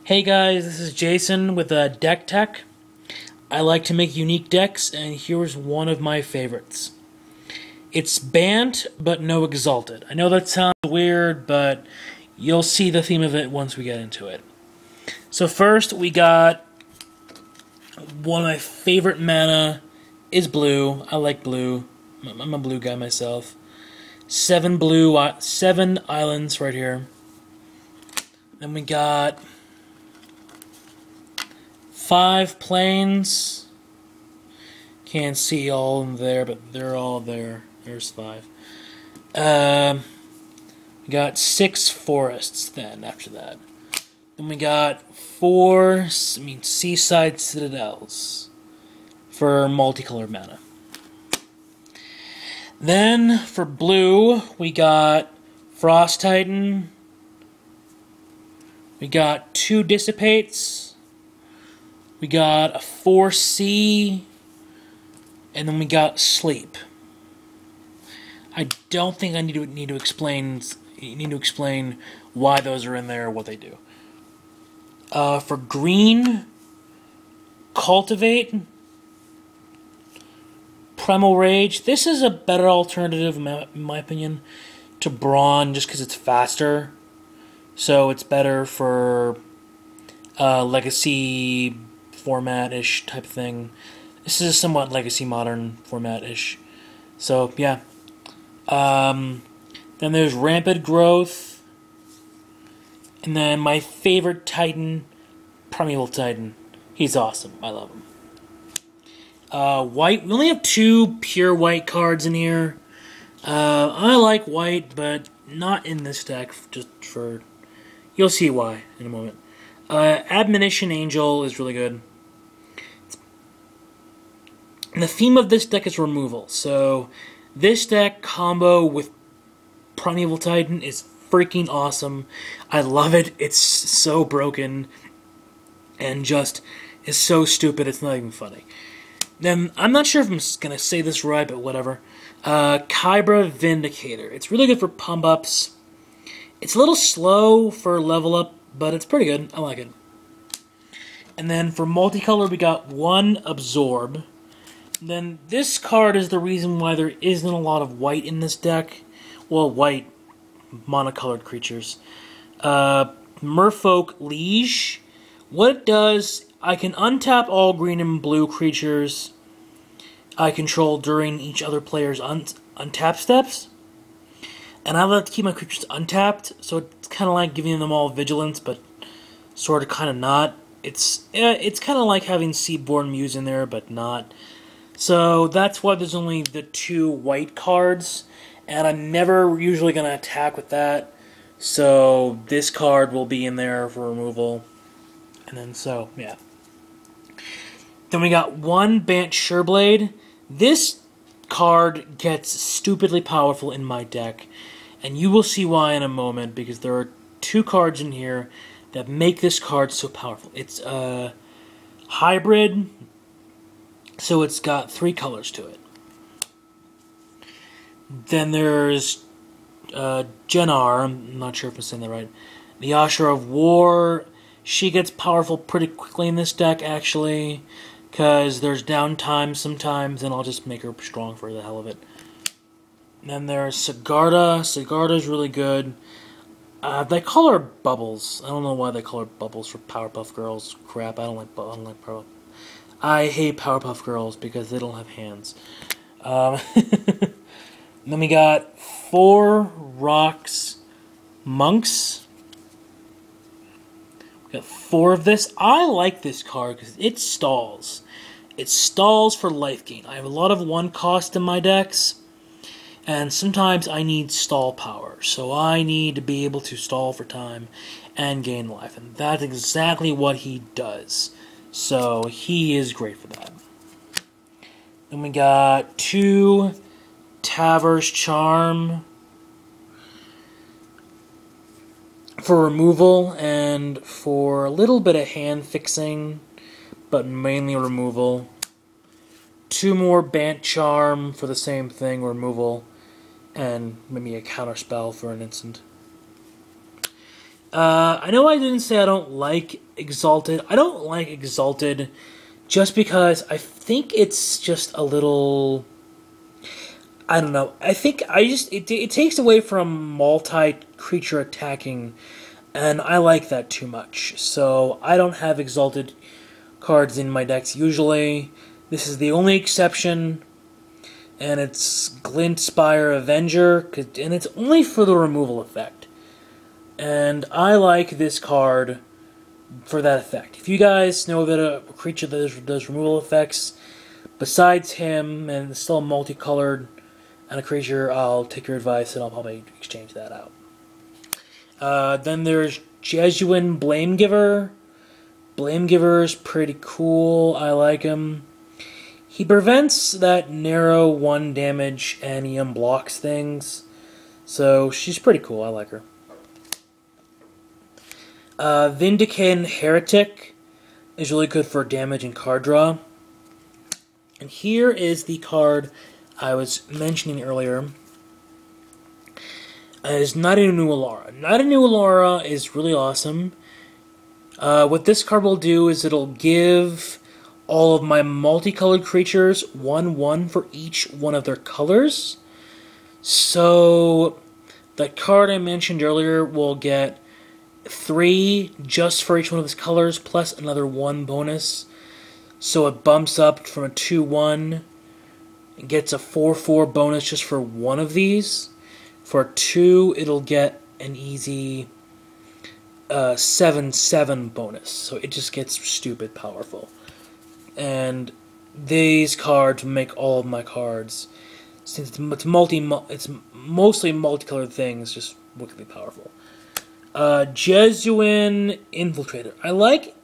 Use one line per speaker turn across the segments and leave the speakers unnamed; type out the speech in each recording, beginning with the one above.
Hey guys, this is Jason with Deck Tech. I like to make unique decks, and here's one of my favorites. It's Bant, but No Exalted. I know that sounds weird, but you'll see the theme of it once we get into it. So first, we got one of my favorite mana is blue. I like blue. I'm a blue guy myself. 7 islands right here. Then we got 5 planes. Can't see all of them there, but they're all there. There's 5. We got 6 forests then after that. Then we got 4 seaside citadels for multicolored mana. Then for blue, we got Frost Titan. We got 2 dissipates. We got a 4C, and then we got sleep. I don't think I need to explain why those are in there or what they do. For green, cultivate, primal rage. This is a better alternative, in my opinion, to brawn, just because it's faster. So it's better for legacy format-ish type of thing. This is a somewhat legacy modern format-ish. So, yeah. Then there's Rampant Growth. And then my favorite Titan, Primeval Titan. He's awesome. I love him. White. We only have 2 pure white cards in here. I like white, but not in this deck. Just for... You'll see why in a moment. Admonition Angel is really good. And the theme of this deck is removal. So this deck combo with Primeval Titan is freaking awesome. I love it. It's so broken and just is so stupid it's not even funny. Then I'm not sure if I'm going to say this right, but whatever. Kybra Vindicator. It's really good for pump ups. It's a little slow for level up, but it's pretty good. I like it. And then for multicolor, we got 1 Absorb. Then this card is the reason why there isn't a lot of white in this deck. Well, white monocolored creatures. Merfolk Liege. What it does, I can untap all green and blue creatures I control during each other player's untap steps. And I like to keep my creatures untapped, so it's kind of like giving them all vigilance, but sort of kind of not. It's kind of like having Seaborn Muse in there, but not. So that's why there's only the 2 white cards, and I'm never usually going to attack with that. So this card will be in there for removal. And then so, yeah. Then we got 1 Bant Sureblade. This card gets stupidly powerful in my deck, and you will see why in a moment, because there are 2 cards in here that make this card so powerful. It's a hybrid, so it's got 3 colors to it. Then there's Jenar, I'm not sure if I'm saying that right. The Asher of War. She gets powerful pretty quickly in this deck, actually, because there's downtime sometimes, and I'll just make her strong for the hell of it. Then there's Sigarda. Sigarda's really good. They call her Bubbles. I don't know why they call her Bubbles for Powerpuff Girls. Crap, I don't like Powerpuff. I hate Powerpuff Girls because they don't have hands. Then we got 4 Rocks Monks. We got 4 of this. I like this card because it stalls. It stalls for life gain. I have a lot of 1 cost in my decks, and sometimes I need stall power. So I need to be able to stall for time and gain life, and that's exactly what he does. So he is great for that. Then we got 2 Taver's Charm for removal and for a little bit of hand fixing, but mainly removal. 2 more Bant Charm for the same thing, removal, and maybe a counter spell for an instant. I know I didn't say I don't like Exalted. I don't like Exalted just because I think it's just a little... I don't know. I think it takes away from multi-creature attacking, and I like that too much. So I don't have Exalted cards in my decks usually. This is the only exception, and it's Glint Spire Avenger, and it's only for the removal effect. And I like this card for that effect. If you guys know that a creature that does removal effects, besides him, and it's still multicolored, and a creature, I'll take your advice and I'll probably exchange that out. Then there's Jesuin Blamegiver. Blamegiver's pretty cool. I like him. He prevents that narrow 1 damage and he unblocks things. So she's pretty cool. I like her. Vindicated Heretic is really good for damage and card draw. And here is the card I was mentioning earlier. Is Nadinu Alara. Nadinu Alara is really awesome. What this card will do is it'll give all of my multicolored creatures 1/1 for each one of their colors. So the card I mentioned earlier will get 3 just for each one of his colors, plus another 1 bonus. So it bumps up from a 2/1 and gets a 4/4 bonus just for one of these. For 2, it'll get an easy 7/7 bonus. So it just gets stupid powerful. And these cards make all of my cards, since it's mostly multicolored things, just wickedly powerful. Jesuin Infiltrator. I like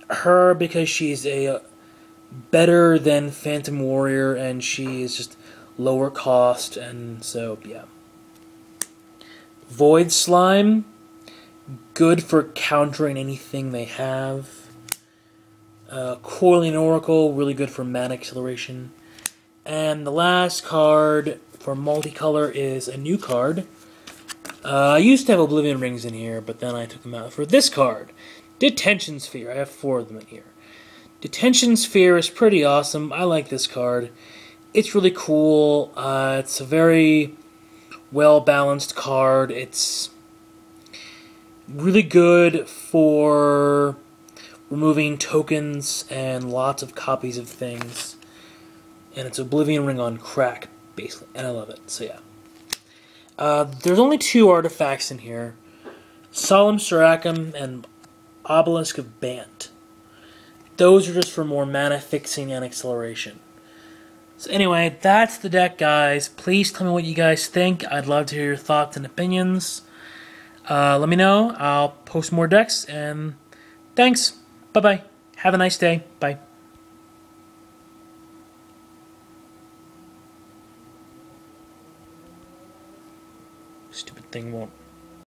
her because she's a better than Phantom Warrior, and she is just lower cost, and so yeah. Void Slime, good for countering anything they have. Coiling Oracle, really good for mana acceleration. And the last card for multicolor is a new card. I used to have Oblivion Rings in here, but then I took them out for this card. Detention Sphere. I have 4 of them in here. Detention Sphere is pretty awesome. I like this card. It's really cool. It's a very well-balanced card. It's really good for removing tokens and lots of copies of things. And it's Oblivion Ring on crack, basically. And I love it, so yeah. There's only 2 artifacts in here. Solemn Sirachim and Obelisk of Bant. Those are just for more mana fixing and acceleration. So anyway, that's the deck, guys. Please tell me what you guys think. I'd love to hear your thoughts and opinions. Let me know. I'll post more decks, and thanks. Bye-bye. Have a nice day. Bye. Stupid thing won't...